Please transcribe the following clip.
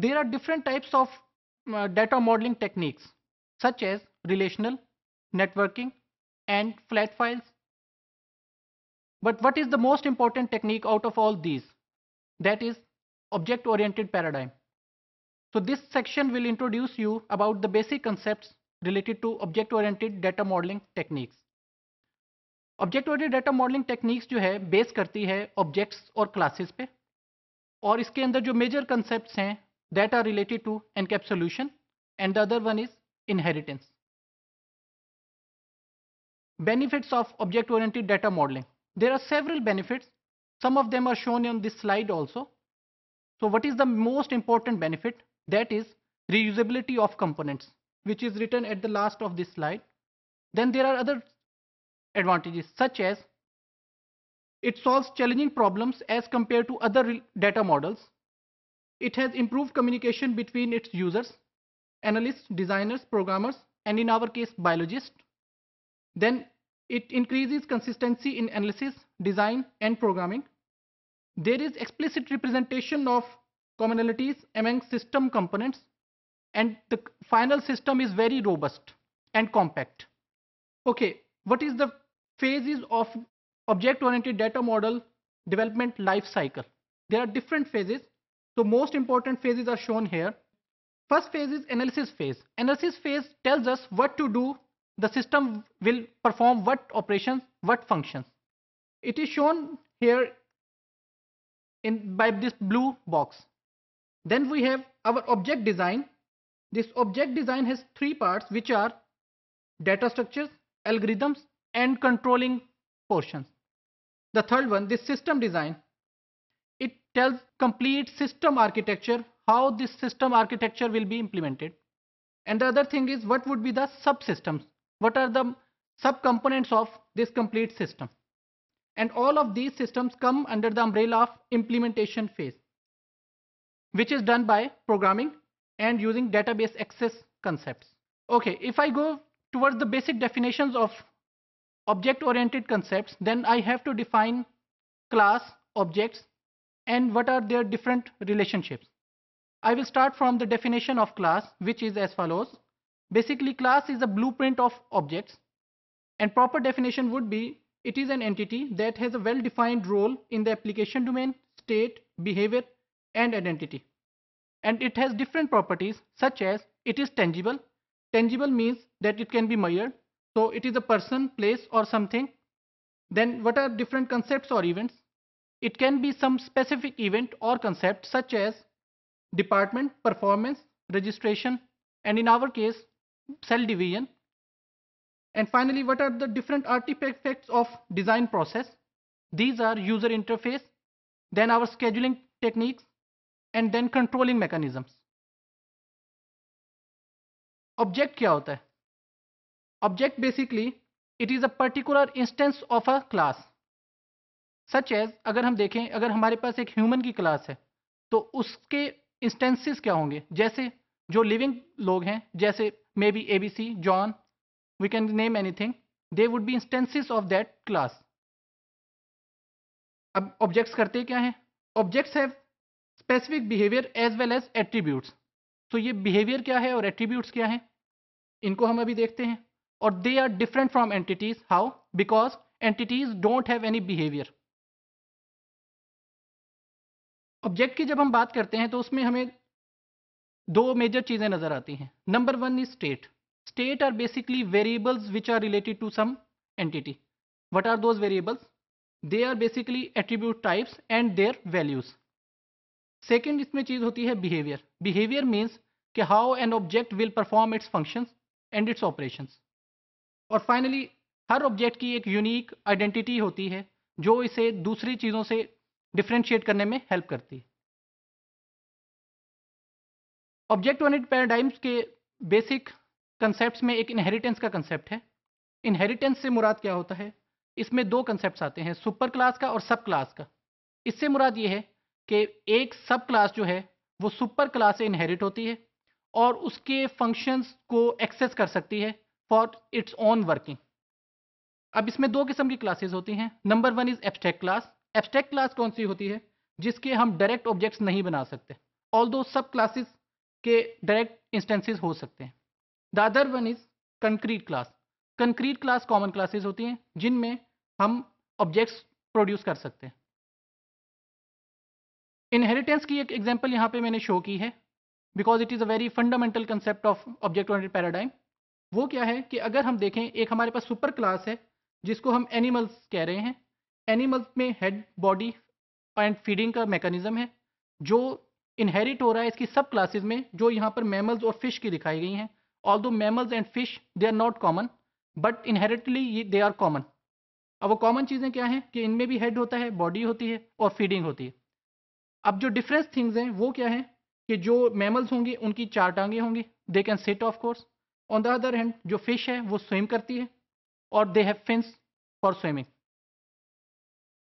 There are different types of data modeling techniques such as relational, networking, and flat files. But what is the most important technique out of all these? That is object-oriented paradigm. So this section will introduce you about the basic concepts related to object-oriented data modeling techniques. Object oriented data modelling techniques जो है base करती है objects और classes पे, और इसके अंदर जो मेजर कंसेप्ट्स हैं that are related to encapsulation and the other one is inheritance. Benefits of object oriented data modeling. There are several benefits. Some of them are shown on this slide also. So what is the most important benefit? That is reusability of components, which is written at the last of this slide. Then there are other advantages such as it solves challenging problems as compared to other data models. It has improved communication between its users, analysts, designers, programmers, and in our case, biologists. Then it increases consistency in analysis, design, and programming. There is explicit representation of commonalities among system components, and the final system is very robust and compact. Okay, what is the phases of object-oriented data model development life cycle? There are different phases. So most important phases are shown here. First phase is analysis phase. Analysis phase tells us what to do. The system will perform what operations, what functions. It is shown here by this blue box. Then we have our object design. This object design has three parts, which are data structures, algorithms, and controlling portions. The third one, this system design, it tells complete system architecture, how this system architecture will be implemented. And the other thing is what would be the subsystems, what are the subcomponents of this complete system. And all of these systems come under the umbrella of implementation phase, which is done by programming and using database access concepts. Okay, if I go towards the basic definitions of object-oriented concepts, then I have to define class, objects, and what are their different relationships. I will start from the definition of class, which is as follows. Basically, class is a blueprint of objects, and proper definition would be it is an entity that has a well-defined role in the application domain, state, behavior, and identity. And it has different properties such as it is tangible. Tangible means that it can be measured. So it is a person, place, or something. Then what are different concepts or events? It can be some specific event or concept such as department, performance, registration, and in our case, cell division. And finally, what are the different artifacts of design process? These are user interface, then our scheduling techniques, and then controlling mechanisms. Object क्या होता है? Object basically it is a particular instance of a class. Such as अगर हम देखें, अगर हमारे पास एक human की क्लास है तो उसके इंस्टेंसेस क्या होंगे? जैसे जो लिविंग लोग हैं, जैसे may be ABC, John, we can name anything, they would be instances of that class. अब ऑब्जेक्ट्स करते क्या हैं? Objects have specific behaviour as well as attributes. तो ये बिहेवियर क्या है और एट्रीब्यूट्स क्या है, इनको हम अभी देखते हैं. और they are different from entities. How? Because entities don't have any behaviour. Object की जब हम बात करते हैं तो उसमें हमें दो मेजर चीजें नजर आती हैं. Number one is state. State are basically variables which are related to some entity. What are those variables? They are basically attribute types and their values. Second इसमें चीज होती है बिहेवियर. बिहेवियर मीन्स कि how an object will perform its functions and its operations. और finally हर object की एक unique identity होती है जो इसे दूसरी चीजों से डिफरेंशिएट करने में हेल्प करती है. ऑब्जेक्ट ओरिएंटेड पैराडाइम्स के बेसिक कंसेप्ट्स में एक इनहेरिटेंस का कंसेप्ट है. इनहेरिटेंस से मुराद क्या होता है? इसमें दो कंसेप्ट्स आते हैं, सुपर क्लास का और सब क्लास का. इससे मुराद ये है कि एक सब क्लास जो है वो सुपर क्लास से इनहेरिट होती है और उसके फंक्शंस को एक्सेस कर सकती है फॉर इट्स ओन वर्किंग. अब इसमें दो किस्म की क्लासेस होती हैं. Number one is abstract class. Abstract class कौन सी होती है? जिसके हम डायरेक्ट ऑब्जेक्ट्स नहीं बना सकते. ऑल्दो सब क्लासेस के डायरेक्ट इंस्टेंसेस हो सकते हैं। The other one is concrete class. Concrete class common classes होती हैं जिनमें हम ऑब्जेक्ट्स प्रोड्यूस कर सकते हैं। इनहेरिटेंस की एक एग्जांपल यहाँ पे मैंने शो की है because it is a very fundamental concept of object oriented paradigm. वो क्या है कि अगर हम देखें, एक हमारे पास सुपर क्लास है जिसको हम एनिमल्स कह रहे हैं। एनिमल्स में हेड, बॉडी एंड फीडिंग का मैकेनिज्म है जो इनहेरिट हो रहा है इसकी सब क्लासेस में, जो यहाँ पर मैमल्स और फिश की दिखाई गई हैं। Although mammals and fish they are not common, but inherently they are common. अब वो कॉमन चीज़ें क्या हैं कि इनमें भी हेड होता है, बॉडी होती है और फीडिंग होती है। अब जो डिफरेंस थिंग्स हैं वो क्या है कि जो मैमल्स होंगे उनकी 4 टांगें होंगी, they can sit of course. On the other hand जो फिश है वो स्विम करती है और they have fins for swimming.